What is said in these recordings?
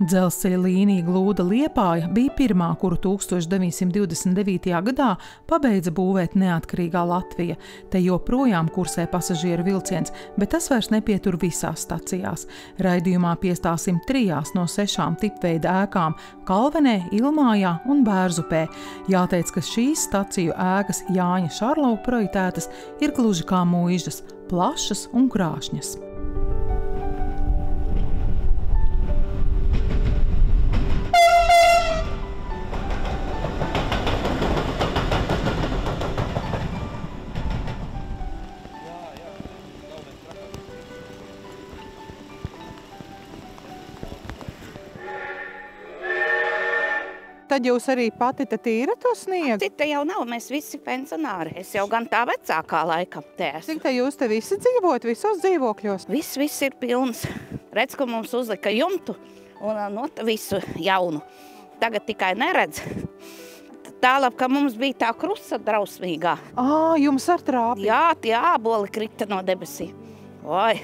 Dzelzceļa līnija Glūda–Liepāja bija pirmā, kuru 1929. gadā pabeidza būvēt neatkarīgā Latvija. Te joprojām kursē pasažieru vilciens, bet tas vairs nepietur visās stacijās. Raidījumā piestāsim 3 no 6 tipveida ēkām – Kalvenē, Ilmājā un Bērzupē. Jāteic, ka šīs staciju ēkas Jāņa Šarlova projektētas ir gluži kā muižas – plašas un krāšņas. Tad jūs arī pati te tīra to sniegu? Cita jau nav, mēs visi pensionāri. Es jau gan tā vecākā laika te esmu. Cik te jūs te visi dzīvot, visos dzīvokļos? Viss ir pilns. Redz, ka mums uzlika jumtu un visu jaunu. Tagad tikai neredz. Tālāk, ka mums bija tā krusta drausmīgā. Jums ar trāpi? Jā, tie āboli krita no debesīm. Oi.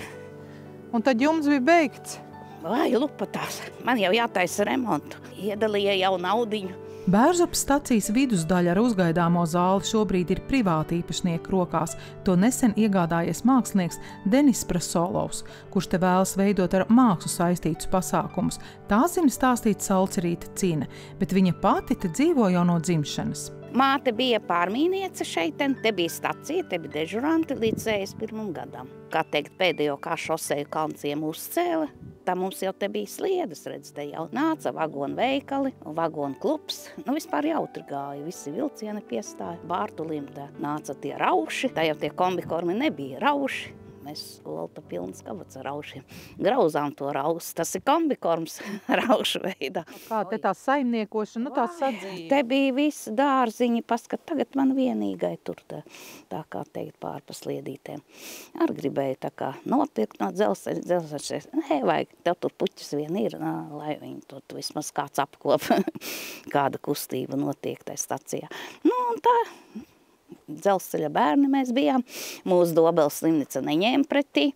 Un tad jums bija beigts? Vai, lupatās. Man jau jātaisa remontu. Iedalīja jau naudiņu. Bērzupas stacijas vidusdaļa ar uzgaidāmo zāli šobrīd ir privāti īpašnieku rokās. To nesen iegādājies mākslinieks Denis Prasolovs, kurš te vēlas veidot ar mākslu saistītus pasākumus. Tā zina stāstīt Salcerīta Cine, bet viņa pati te dzīvo jau no dzimšanas. Māte bija pārmīniece šeit, te bija stacija, te bija dežuranti līdz 61. gadam. Kā teikt, pēdējo kā šoseju Kalnciem uzcēla, tā mums jau te bija sliedas, redz, te jau nāca vagonu veikali, vagonu klubs. Vispār jautri gāja, visi vilcieni piestāja, Bārtulim nāca tie rauši, tā jau tie kombikormi nebija rauši. Mēs olta pilns kabats ar raušiem. Grauzām to rausu, tas ir kombikorms raušu veidā. Kā te tā saimniekošana, tā sadzīve? Te bija visi dārziņi, paskat, tagad man vienīgai tur tā kā teikt pār pa sliedītēm. Ar gribēju tā kā nopirkt no dzelzceļa. Nē, vajag, tev tur puķis vien ir, lai viņi tur vismaz kāds apkopa, kāda kustība notiek tajā stacijā. Un tā. Dzelzceļa bērni mēs bijām. Mūsu Dobeles slimnīca neņēma pretī.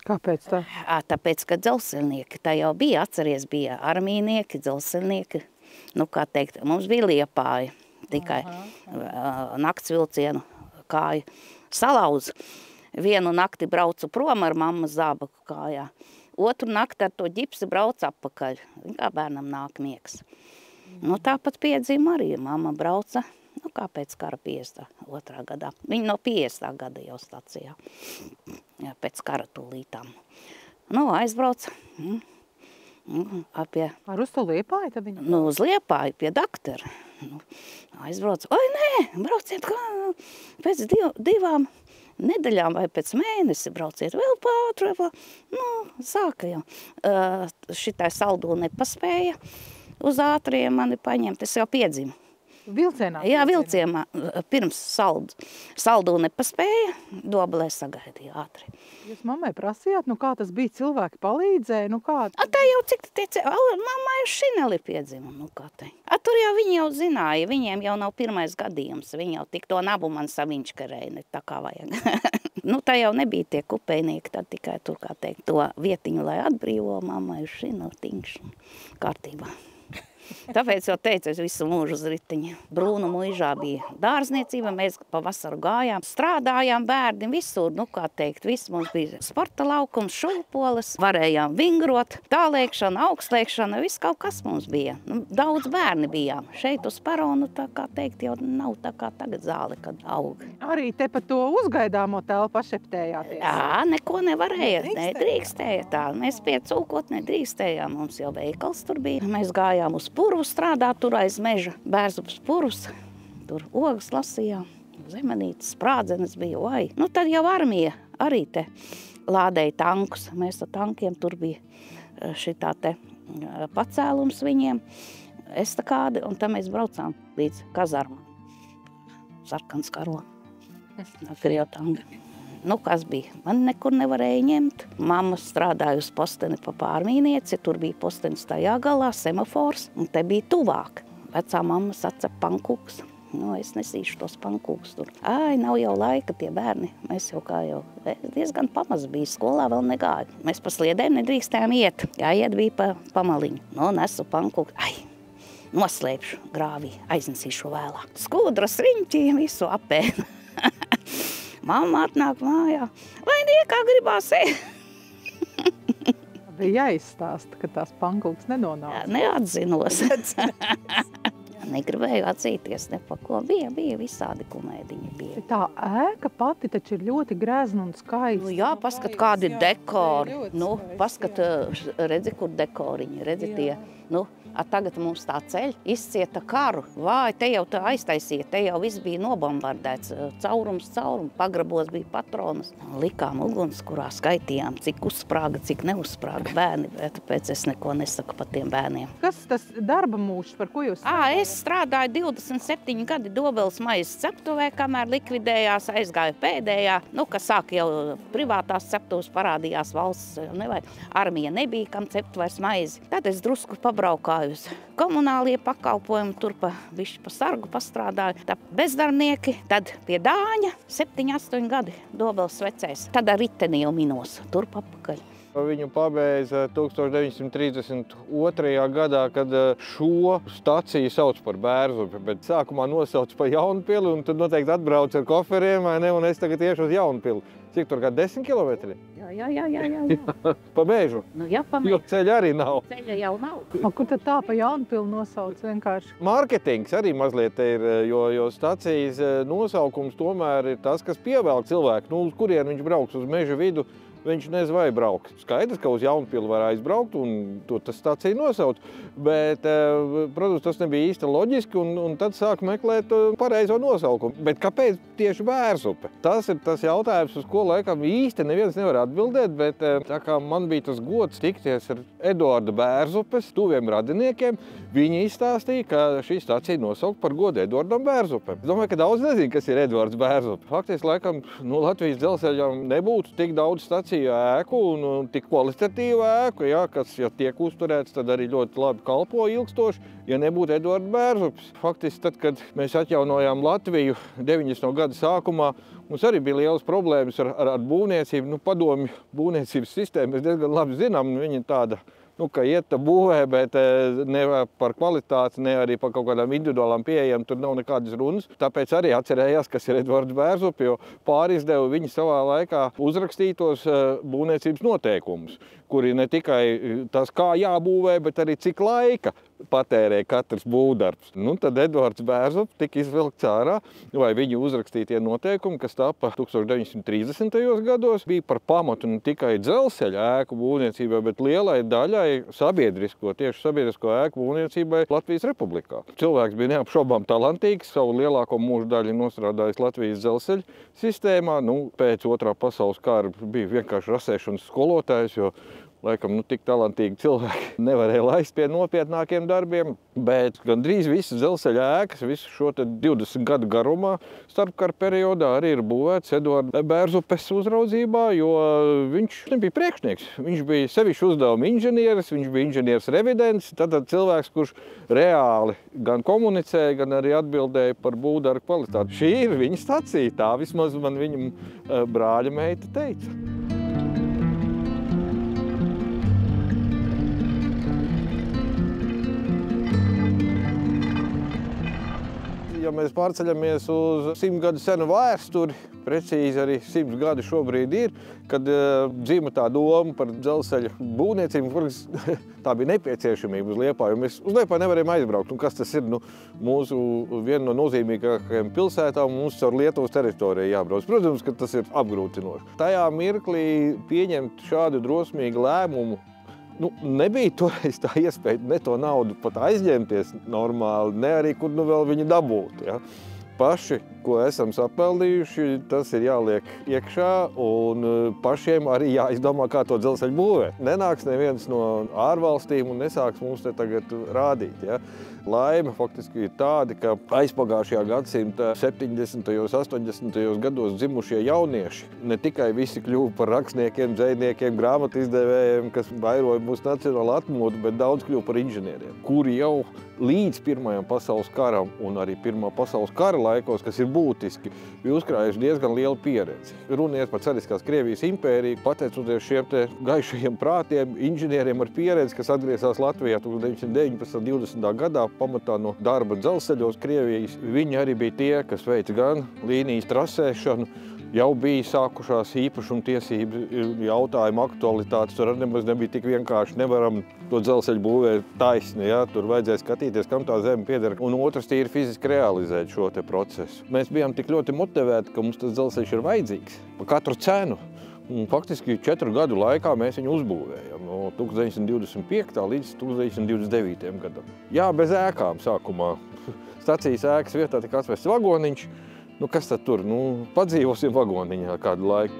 Kāpēc tā? Tāpēc, ka dzelzceļnieki tā jau bija, atceries, bija armīnieki, dzelzceļnieki. Kā teikt, mums bija Liepāja, tikai nakts vilcienu kāju salauza. Vienu nakti braucu prom ar mammas zābaku kājā. Otru nakti ar to ģipsi braucu atpakaļ. Kā bērnam nāk miegs. Tāpat piedzīma arī. Mamma brauca. Kāpēc kara 52. gadā? Viņa no 50. gada jau stacijā. Jā, pēc kara tūlītām. Aizbrauca. Ar uz to Liepāju tad viņa? Uz Liepāju pie doktora. Aizbrauca. Oi, nē, brauciet pēc 2 nedēļām vai pēc mēnesi brauciet. Vēl pātru. Sāka jau. Šitai saldu nepaspēja. Uz ātriem mani paņemt. Es jau piedzimu. Vilcienā? Jā, vilcienā. Pirms saldu nepaspēja, Dobelē sagaidīja ātri. Jūs mammai prasījāt, kā tas bija, cilvēki palīdzēja, kā? Tā jau cik teica, mammai uz Šineli piedzima, kā te. Tur jau viņi jau zināja, viņiem jau nav pirmais gadījums, viņi jau tik to nabu man saviņškarēja, ne tā kā vajag. Tā jau nebija tie kupējnieki, tad tikai tur, kā teikt, to vietiņu, lai atbrīvo mammai uz Šineli, tiņš kārtībā. Tāpēc jau teicu, es visu mūžu uz ritiņa. Brūnu muižā bija dārzniecība, mēs pa vasaru gājām, strādājām bērni visur, kā teikt, viss mums bija sporta laukums, šūpoles, varējām vingrot, tālēkšana, augstliekšana, viss kaut kas mums bija. Daudz bērni bijām. Šeit uz peronu, tā kā teikt, jau nav tā kā tagad zāle, kad aug. Arī te pa to uzgaidāmo telpu pašeptējāties? Jā, neko nevarēja, nedrīkstēja tā. Mēs pie cūkot nedrīkstējām, mums jau veikals tur bija. Mēs gājām uz puru strādāt tur aiz meža, Bērzupas purus, tur ogas lasījām, zemenītes, sprādzenes bija, tad jau armija arī te lādēja tankus, mēs ar tankiem, tur bija šitā te pacēlums viņiem, estakādi, un tad mēs braucām līdz kazarmam, sarkans karo, Krievtanga. Kas bija? Man nekur nevarēja ņemt. Mamma strādāja uz posteni pa pārmīnieci, tur bija postenis tajā galā, semafors, un te bija tuvāk. Vecā mamma sacep pankūks. Nu, es nesīšu tos pankūkus tur. Ai, nav jau laika tie bērni. Mēs jau diezgan pamaz bija. Skolā vēl negāju. Mēs pa sliedēm nedrīkstējām iet. Jāiet bija pa maliņu. Nu, nesu pankūku. Ai, noslēpšu grāvī. Aiznesīšu vēlāk. Skudras riņķi visu apēna. Mamma atnāk mājā. Vai niekā gribās ēst? Bija jāizstāsta, ka tās pankūks nenonāca. Neatzinos. Negribēju atzīties ne pa ko. Bija visādi kumēdiņi. Bija. Tā ēka pati taču ir ļoti grezna un skaista. Nu, jā, paskat, kādi dekori. Nu, paskat, redzi, kur dekoriņi, redzi tie. Nu, tagad mums tā ceļ izcieta karu. Vāj, te jau tā aiztaisiet, te jau viss bija nobombardēts. Caurums, pagrabos bija patronas. Likām uguns, kurā skaitījām, cik uzsprāga, cik neuzsprāga bērni. Tāpēc es neko nesaku par tiem bērniem. Kas tas darba mūžs, par ko jūs Es strādāju 27 gadi Dobeles maizes ceptuvē, kamēr likvidējās, aizgāju pēdējā. Nu, kas sāk jau privātās ceptuves parādījās valsts, nevajag. Armija nebija, kam cept vairs maizi. Tad es drusku pabraukāju uz komunālie pakalpojumi, tur bišķi pa sargu pastrādāju. Tā bezdarbnieki, tad pie Dāņa 7-8 gadi Dobeles vecais. Tad ar riteni jau minos, turp apakaļ. Viņu pabeidza 1932. gadā, kad šo staciju sauc par Bērzupi, bet sākumā nosauc par Jaunpili, un tad noteikti atbrauc ar koferiem, vai ne, un es tagad iešu uz Jaunpili. Cik tur, kā 10 kilometri? Jā. Pa mežu? Nu, jā, pa mežu. Jo ceļa arī nav. Ceļa jau nav. Kur tad tā pa Jaunpili nosauc vienkārši? Mārketings arī mazliet ir, jo stacijas nosaukums tomēr ir tas, kas pievelk cilvēku. Nu, uz kurien viņš brauks uz meža vidu, viņš nezinu, vai brauks. Skaidrs, ka uz Jaunpili var aizbraukt, un to tas stacija nosauc. Bet, protams, tas nebija īsti loģiski, un tad sāk meklēt pareizo nosaukumu. Bet kāpēc tieši Bērzupe? Tas ir tas jautājums, uz ko laikam īsti neviens nevar atbildēt, bet tā kā man bija tas gods tikties ar Eduarda Bērzupes tuviem radiniekiem, viņi izstāstīja, ka šī stacija nosaukt par godu Eduardam Bērzupem. Es domāju, ka daudz nezinu, kas ir Eduards Bērzupe. Faktiski, laikam, Latvijas dzelzceļam nebūtu tik daudz staciju ēku un tik kvalitatīvu ēku, ja, kas, ja tiek uzturēts, tad arī ļoti labi kalpo ilgstoši, ja nebūtu Eduarda Bērzupes. Faktiski, tad, kad mēs atjaunojām Latviju 90. gada sākumā, mums arī bija lielas problēmas ar būvniecību. Padomju būvniecības sistēmu mēs diezgan labi zinām, viņa tāda, ka iet tā būvē, bet ne par kvalitāti, ne arī par kaut kādām individuālām pieejām, tur nav nekādas runas. Tāpēc arī atcerējās, kas ir Eduards Bērzupe, jo pārizdeva viņi savā laikā uzrakstītos būvniecības noteikumus, kuri ne tikai tas, kā jābūvē, bet arī cik laika patērē katrs būvdarbs. Tad Eduards Bērzupe tika izvilkts ārā, vai viņi uzrakstītie noteikumi, kas tapa 1930. gados, bija par pamatu ne tikai dzelzceļa ēku būvniecībai, bet lielai daļai tieši sabiedrisko ēku būvniecībai Latvijas Republikā. Cilvēks bija neapšaubām talantīgs, savu lielāko mūžu daļu nostrādājis Latvijas dzelzceļa sistēmā. Pēc Otrā pasaules kara bija vienkārši rasēšanas skolotājs, jo laikam, tik talantīgi cilvēki nevarēja laist pie nopietnākiem darbiem, bet gandrīz visas dzelzceļa ēkas, visu šo 20 gadu garumā starpkara periodā arī ir būvēts Eduarda Bērzupes uzraudzībā, jo viņš nebija priekšnieks. Viņš bija sevišķi uzdevuma inženieris, viņš bija inženieris revidents, tad cilvēks, kurš reāli gan komunicēja, gan arī atbildēja par būvdarbu kvalitāti. Šī ir viņa stacija, tā vismaz man viņam brāļa meita teica. Ja mēs pārceļamies uz 100 gadu senu vēsturi, precīzi arī 100 gadi šobrīd ir, kad dzima tā doma par dzelzceļa būvniecību, kuras tā bija nepieciešamība uz Liepāju. Mēs uz Liepāju nevarējām aizbraukt. Kas tas ir? Mūsu viena no nozīmīgākajām pilsētām, mums caur Lietuvas teritoriju jābrauc. Protams, ka tas ir apgrūtinoši. Tajā mirklī pieņemt šādu drosmīgu lēmumu nebija toreiz tā iespēja ne to naudu pat aizņemties normāli, ne arī kur vēl viņu dabūt. Ja. Paši, ko esam sapelnījuši, tas ir jāliek iekšā un pašiem arī jāizdomā, kā to dzelzceļu būvēt. Nenāks neviens no ārvalstīm un nesāks mums te tagad rādīt. Ja. Laime faktiski ir tāda, ka aizpagājušajā gadsimta 70. 80. gados dzimušie jaunieši ne tikai visi kļuva par rakstniekiem, dzejniekiem, grāmatu izdevējiem, kas vairoja mūsu nacionālo atmodu, bet daudz kļuva par inženieriem, kuri jau līdz Pirmajam pasaules karam un arī Pirmā pasaules kara laikos, kas ir būtiski, bija uzkrājuši diezgan lielu pieredzi. Runa iet par cariskās Krievijas impēriju, pateicoties šiem te gaišajiem prātiem, inženieriem ar pieredzi, kas atgriezās Latvijā 1919. 20. gadā, pamatā no darba dzelzceļos Krievijas. Viņi arī bija tie, kas veica gan līnijas trasēšanu, jau bija sākušās īpašumtiesību jautājumu aktualitātes. Tur nemaz nebija tik vienkārši, nevaram to dzelzceļu būvēt taisni, ja? Tur vajadzēja skatīties, kam tā zeme pieder, un otrs tīri fiziski realizēt šo te procesu. Mēs bijām tik ļoti motivēti, ka mums tas dzelzceļš ir vajadzīgs par katru cenu. Un faktiski 4 gadu laikā mēs viņu uzbūvējam, no 1925. līdz 1929. gadam. Jā, bez ēkām sākumā. Stacijas ēkas vietā tika atvests vagoniņš. Nu, kas tad tur? Nu, padzīvosim vagoniņā kādu laiku.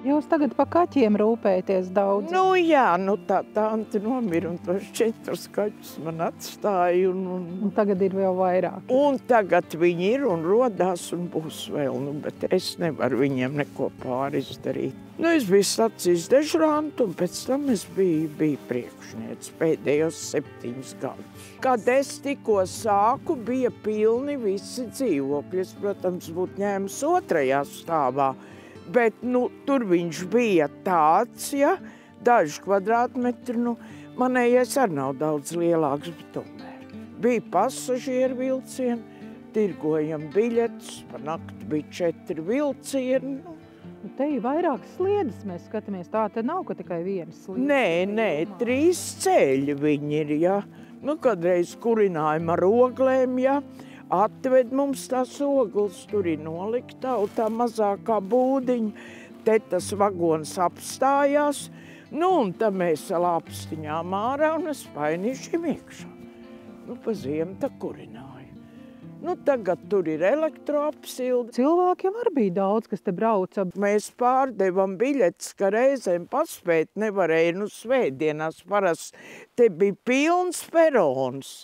Jūs tagad pa kaķiem rūpēties daudz? Nu jā, tā tanti nomira un tos 4 kaķus man atstāja. Un tagad ir vēl vairāk. Un tagad viņi ir un rodās un būs vēl, bet es nevaru viņiem neko pāri izdarīt. Es biju stacijas dežuranta un pēc tam es biju priekšniece pēdējos 7 gadus. Kad es tikko sāku, bija pilni visi dzīvokļi. Es, protams, būtu ņēmis 2. stāvā. Bet tur viņš bija tāds, ja, daži kvadrātmetri, manējais arī nav daudz lielāks, bet tomēr. Bija pasažieru vilcieni, tirgojam biļetes, pa nakti bija 4 vilcieni. Te ir vairākas sliedes, mēs skatāmies, tā te nav, ka tikai viena sliede. Nē, 3 ceļi viņi ir, ja. Kādreiz kurinājam ar oglēm, ja. Atved mums tās ogles, tur ir noliktā, un tā mazākā būdiņa, te tas vagons apstājās, un tad mēs lāpstiņām ārā un es painīšiem iekšā. Pa ziemu tā kurināju. Tagad tur ir elektroapsilde. Cilvēkiem arī bija daudz, kas te brauca. Mēs pārdevam biļetes, ka reizēm paspēt nevarēja, svētdienās parasti te bija pilns perons.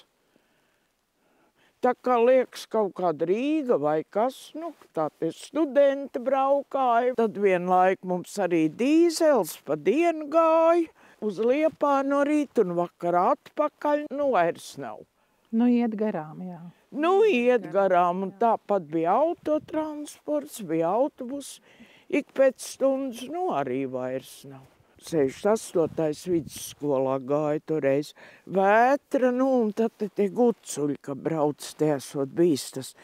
Tā kā liekas kaut kāda Rīga vai kas, tā te studenti braukāja. Tad vienlaik mums arī dīzels pa dienu gāja uz Liepāju no rīta un vakarā atpakaļ. Vairs nav. Iet garām, jā. Iet garām, un tāpat bija autotransports, bija autobus. Ik pēc stundas, arī vairs nav. 68. vidusskolā gāja toreiz vētra, un tad tie gucuļi, ka brauc te esot bijis tas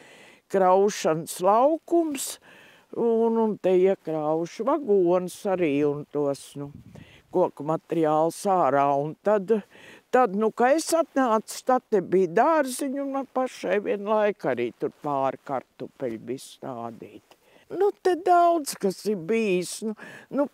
kraušanas laukums, un te iekrauši vagonus arī, un tos, koku materiāls ārā, un tad, kā es atnācu, tad te bija dārziņi, un man pašai vienlaik arī tur pāri kartupeļi bija stādīti. Te daudz, kas ir bijis.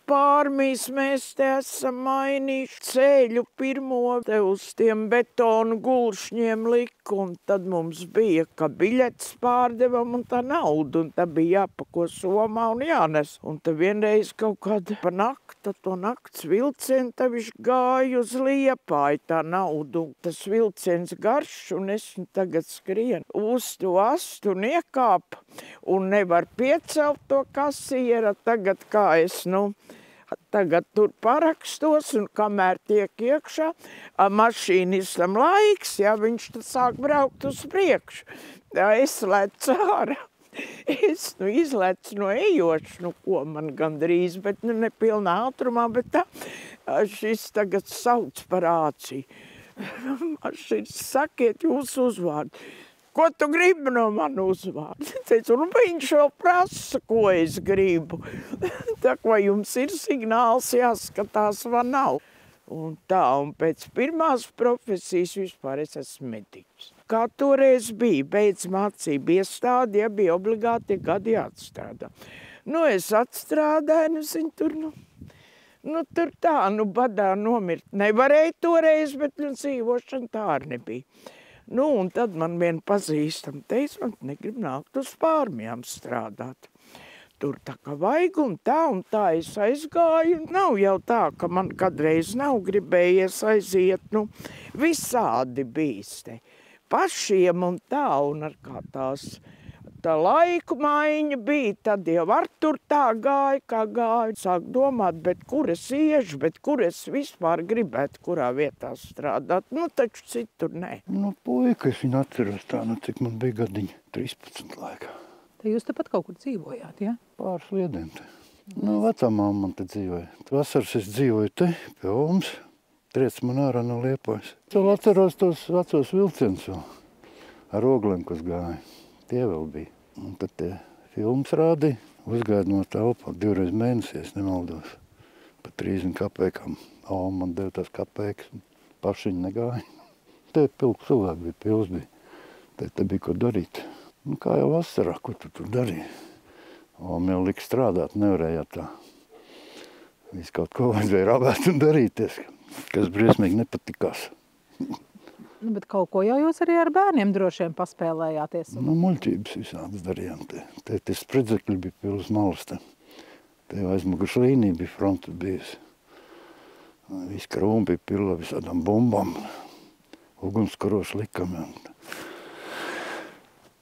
Pārmīs mēs te esam mainījuši ceļu pirmo te uz tiem betonu gulšņiem liku, un tad mums bija, ka biļetes pārdevam un tā nauda, un tad bija jāpako somā un jānes. Un tad vienreiz kaut kāda pa nakta, to nakts vilcienu, tad viņš gāja uz Liepāju tā naudu. Tas vilciens garš, un es tagad skrienu uz to astu un iekāpu, un nevar piecelt to kasiera, tagad kā es, tagad tur parakstos, un kamēr tiek iekšā, mašīnistam laiks, ja viņš tad sāk braukt uz priekšu. Es lecu ārā. Es izlecu no ejoša, ko man gandrīz, bet nepilnā ātrumā, bet tā, šis tagad sauc par āciju. Mašīnis, sakiet jūsu uzvārdu. Ko tu gribi no mani uzvārdu? Teicu, viņš vēl prasa, ko es gribu. Tā, vai jums ir signāls jāskatās, vai nav. Un tā, un pēc pirmās profesijas vispār es esmu mediķis. Kā toreiz bija, beidz mācību iestādi, ja bija obligāti gadi jāatstrādā. Es atstrādāju, tur tā, badā nomirt. Nevarēja toreiz, bet dzīvošana tā arī nebija. Un tad man viena pazīstama teica, man negrib nākt uz Pārmjām strādāt. Tur tā kā vajag un tā es aizgāju. Nav jau tā, ka man kādreiz nav gribējies aiziet, visādi bijis te. Pašiem un ar kā tās tā laiku maiņa bija, tad jau var tur tā gāja, kā gāja. Sāk domāt, bet kur es iešu, bet kur es vispār gribētu, kurā vietā strādāt. Nu, taču citur nē. Nu, puika, es viņu atceros tā, nu, cik man bija gadiņi, 13 laikā. Te jūs tepat kaut kur dzīvojāt, ja? Pāris liediem te. Nu, vecā mamma man te dzīvoja. Vasaras es dzīvoju te, pie Olmas. Triec man ārā no Liepājas. Vēl atceros tos vecos vilcienus vēl. Ar ogliem, kas gāja. Tie vēl bija. Un tad tie filmas rādīja. Uzgāja no telpa 2 reizes mēnesī, es nemaldos. Pa 30 kapēkām. Alma man deva tās kapēkas. Paši viņi negāja. Te pilku cilvēki bija, pils bija. Te bija ko darīt. Nu, kā jau vasarā, ko tu tur darīji? Alma jau lika strādāt, nevarēja tā. Viss kaut ko vajadzēja rabēt un darīties, kas briesmīgi nepatikās. Nu, bet kaut ko jau jūs arī ar bērniem droši vien paspēlējāties. Nu, muļķības visādas darījām. Te spredzekļi bija pils malas. Te aizmugurša līnija bija fronte bijusi. Viss krūmi bija pila visādām bombām. Ugunskaroši likami.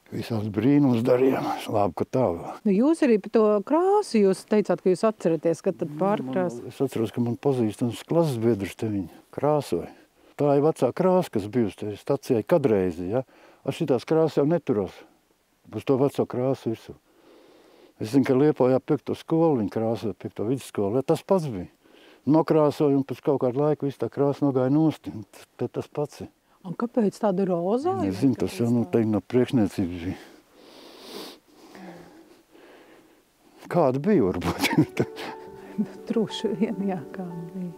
Visāds brīnums darījām. Labi, ka tā vēl. Nu, jūs arī par to krāsu, jūs teicāt, ka jūs atceraties, kad tad pārkrās. Es atceros, ka man pazīstams klases biedrs te viņu krāsoja. Tā ir vecā krāsa, kas bijusi te stacijai kadreizi, ja? Ar šitās krāsas jau neturos. Uz to veco krāsu visu. Es zinu, ka Liepājā 5. skolu viņa krāsoja, 5. vidusskolu, tas pats bija. Nokrāsoja un pēc kaut kādu laiku viss tā krāsa nogāja nost. Te tas pats ir. Un kāpēc tāda rozā? Es zinu, tas jau noteikti no priekšniecības bija. Kāda bija varbūt? Droši vien, jā, kāda bija.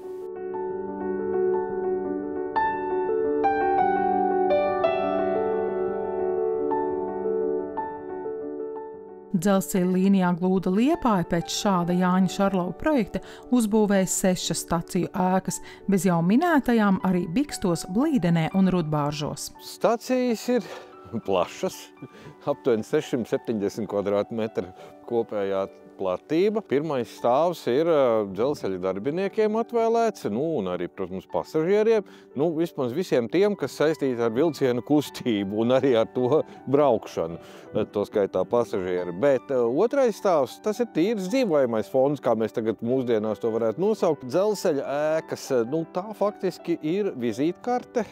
Dzelzceļa līnijā Glūda Liepāja pēc šāda Jāņa Šarlova projekta uzbūvēja 6 staciju ēkas, bez jau minētajām arī Bikstos, Blīdenē un Rudbāržos. Stacijas ir plašas, aptuveni 670 kvadrātmetru kopējā platība. Pirmais stāvs ir dzelzceļa darbiniekiem atvēlēts, un arī, protams, pasažieriem. Vismaz visiem tiem, kas saistīti ar vilcienu kustību un arī ar to braukšanu, to skaitā pasažieri. Bet otrais stāvs, tas ir tīrs dzīvojamais fonds, kā mēs tagad mūsdienās to varētu nosaukt. Dzelzceļa ēkas, tā faktiski ir vizītkarte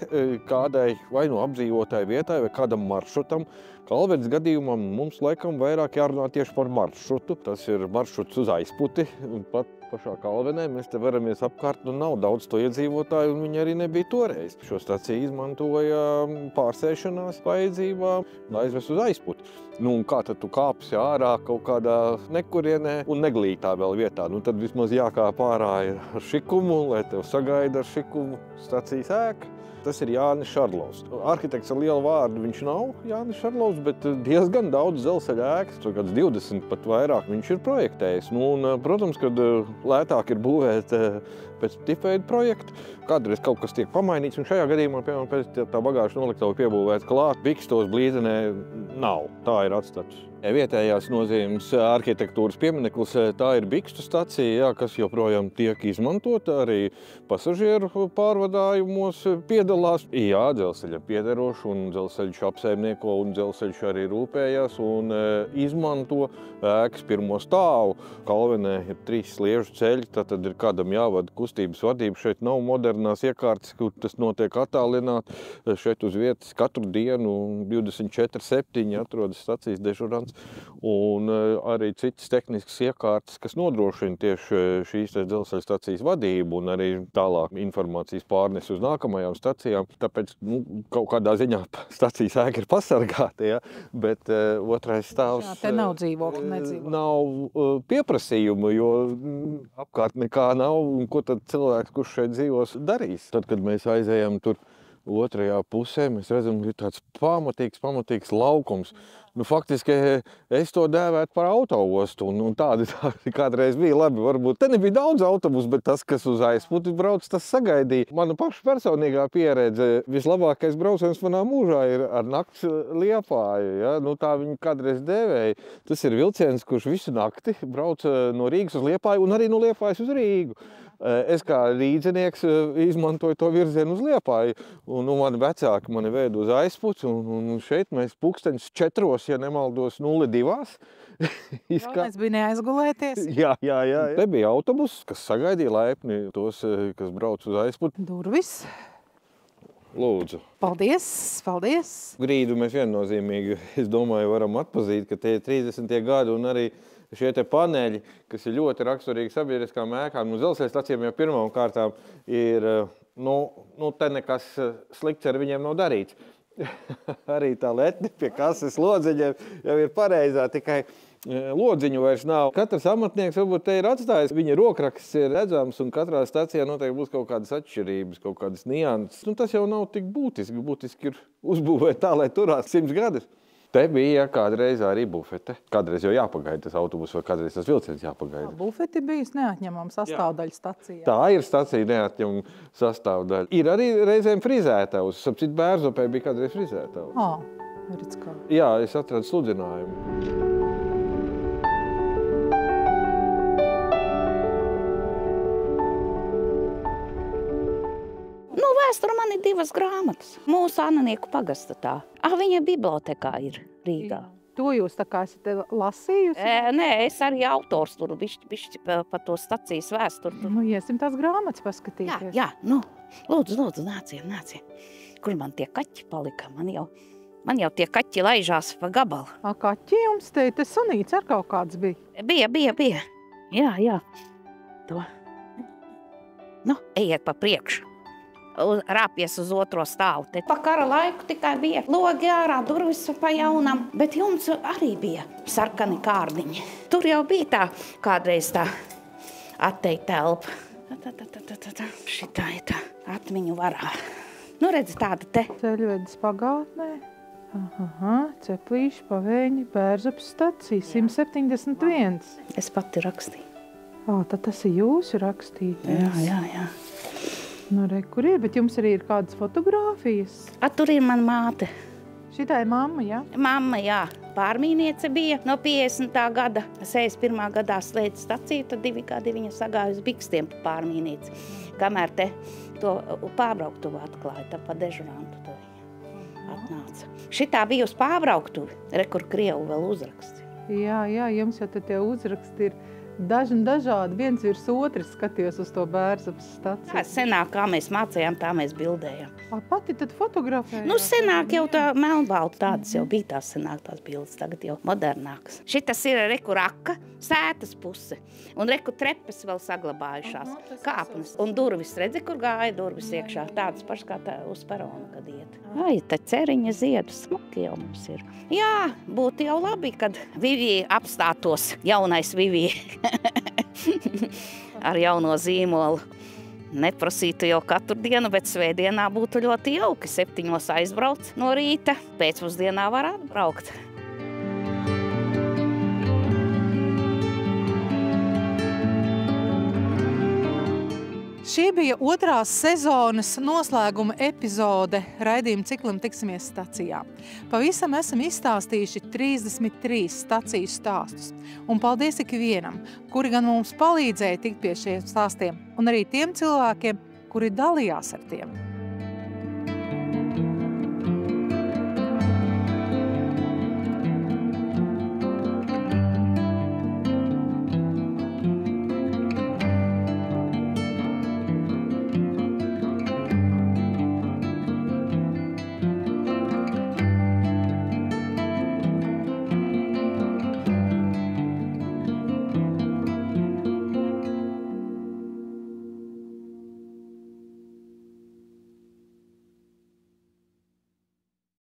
kādai vai apdzīvotai vietai vai kādam maršrutam. Kalvenes gadījumā mums laikam vairāk jārunā tieši par maršrutu. Tas ir maršruts uz Aizputi, un pat pašā Kalvenē mēs te veramies apkārt, nav daudz to iedzīvotāju, un viņi arī nebija toreiz. Šo staciju izmantoja pārsēšanās vajadzībām, aizvest uz Aizputi. Kā tad tu kāpsi ārā kaut kādā nekurienē un neglītā vēl vietā? Tad vismaz jākāp ārā ar šikumu, lai tev sagaida ar šikumu stacijas ēka. Tas ir Jānis Šarlovs. Arhitekts ar lielu vārdu viņš nav Jānis Šarlovs, bet diezgan daudz dzelzceļa ēkas, kāds 20 pat vairāk viņš ir projektējis. Protams, kad lētāk ir būvēt pēc tipveida projekta, kādreiz kaut kas tiek pamainīts, un šajā gadījumā, piemēram, pēc tā bagāžu noliktava piebūt klāt, Bikstos, Blīdenē nav. Tā ir atstāts. Vietējās nozīmes arhitektūras piemineklis, tā ir Bikstu stacija, kas joprojām tiek izmantota, arī pasažieru pārvadājumos piedalās. Jā, dzelzceļa piederoši un dzelzceļš apsaimnieko un dzelzceļš arī rūpējās un izmanto ēkas pirmo stāvu. Kalvenē ir 3 sliežu ceļi, tad ir kādam jāvada kustības vadība. Šeit nav modernās iekārtas, kur tas notiek attālināt. Šeit uz vietas katru dienu 24/7 atrodas stacijas dežurants. Un arī citas tehniskas iekārtas, kas nodrošina tieši šīs dzelzceļa stacijas vadību un arī tālāk informācijas pārnes uz nākamajām stacijām. Tāpēc kaut kādā ziņā stacijas ēka ir pasargāta, ja? Bet otrais stāvs te nav dzīvokļu, nedzīvokļu. Nav pieprasījumu, jo apkārt nekā nav, un ko tad cilvēks, kurš šeit dzīvos, darīs? Tad, kad mēs aizējam tur otrajā pusē, mēs redzam, ka ir tāds pamatīgs laukums. Faktiski es to dēvētu par autoostu, un tādi kādreiz bija labi. Varbūt te nebija daudz autobusu, bet tas, kas uz Aizputi brauc, tas sagaidīja. Mana paša personīgā pieredze, vislabākais brauciens manā mūžā ir ar nakts Liepāju. Ja? Tā viņi kādreiz dēvēja. Tas ir vilciens, kurš visu nakti brauc no Rīgas uz Liepāju un arī no Liepājas uz Rīgu. Es kā rīdzinieks izmantoju to virzienu uz Liepāju. Un mani vecāki mani veda uz Aizpuci. Un šeit mēs pulksteņus 4, ja nemaldos, 02. Galvenais bija neaizgulēties. Jā. Te bija autobus, kas sagaidīja laipni tos, kas brauc uz Aizpuci. Durvis. Lūdzu. Paldies. Grīdu mēs viennozīmīgi, es domāju, varam atpazīt, ka tie ir 30. gadi un arī šie te paneļi, kas ir ļoti raksturīgi sabiedriskām ēkām. Dzelzceļa stacijām jau pirmām kārtām ir, te nekas slikts ar viņiem nav darīts. Arī tā letne pie kases lodziņiem jau ir pareizā, tikai lodziņu vairs nav. Katrs amatnieks varbūt te ir atstājis, viņa rokraksts ir redzams un katrā stacijā noteikti būs kaut kādas atšķirības, kaut kādas nianses. Tas jau nav tik būtiski. Būtiski ir uzbūvēt tā, lai turās 100 gadus. Te bija kādreiz arī bufete. Kādreiz jau jāpagaida tas autobus vai kādreiz tas vilciens jāpagaida. Bufete bijis neatņemama sastāvdaļa stacijā. Tā ir stacija neatņemama sastāvdaļa. Ir arī reizēm frizētavs. Sapcīt, Bērzopē bija kādreiz frizētavs. Redz kā. Jā, es atradu sludzinājumu. Vēsture man ir 2 grāmatas. Mūsu Ananieku pagasta tā. Viņa bibliotekā ir Rīgā. To jūs tā kā esat lasījusi? Nē, es arī autors tur bišķi pa to stacijas vēsturi. Iesim tās grāmatas paskatīties. Jā, lūdzu, nāciet. Kur man tie kaķi palika? Man jau tie kaķi laižās pa gabalu. Kaķi jums te sunīts ar kaut kāds bija? Bija. Jā. To. Ejiet pa priekšu. Rāpies uz otro stāvu. Pa kara laiku tikai bija logi ārā, durvis pa jaunam, bet jums arī bija sarkani kārdiņi. Tur jau bija tā kādreiz tā atteikta telpa. Šitā ir tā atmiņu varā. Redzi tāda te. Ceļvedis pagātnē. Ceplīši, Pavēņi, Bērzaps stacija, 171. Es pati rakstīju. Tad tas ir jūsu rakstītais. Jā. Kur ir, bet jums arī ir kādas fotogrāfijas? Tur ir mana māte. Šitā ir mamma, jā? Mamma, jā. Pārmīniece bija no 50. gada. 61. gadā slēdz staciju, tad 2 gadi viņa sagāja uz Bikstiem pa pārmīnieci. Kamēr te to pārbrauktuvu atklāja, tā pa dežurantu to viņa atnāca. Šitā bija uz pārbrauktuvi, kur Krievu vēl uzraksti. Jā, jums jau te tie uzraksti ir dažādi, viens virs otrs skatījos uz to Bērzapas staciju. Tā senāk, kā mēs mācījām, tā mēs bildējām. Pati tad fotografējāt? Senāk jau tā melnbalta tādas jau bija tās senāk tās bildes, tagad jau modernākas. Šitas ir raka, sētas puse, un trepes vēl saglabājušās, kāpnes. Un durvis, redzi, kur gāja durvis iekšā, tādas pašas kā tā uz peronu, kad iet. Tā ceriņa ziedu smuki jau mums ir. Jā, būtu jau labi, kad Vivija apstātos, jaunais Vivija. Ar jauno zīmolu. Neprasītu jau katru dienu, bet svētdienā būtu ļoti jauki. 7 aizbrauc no rīta, pēcpusdienā var atbraukt. Šī bija 2. sezonas noslēguma epizode raidījuma ciklam Tiksimies stacijā. Pavisam esam izstāstījuši 33 staciju stāstus. Un paldies ikvienam, kuri gan mums palīdzēja tikt pie šiem stāstiem, un arī tiem cilvēkiem, kuri dalījās ar tiem.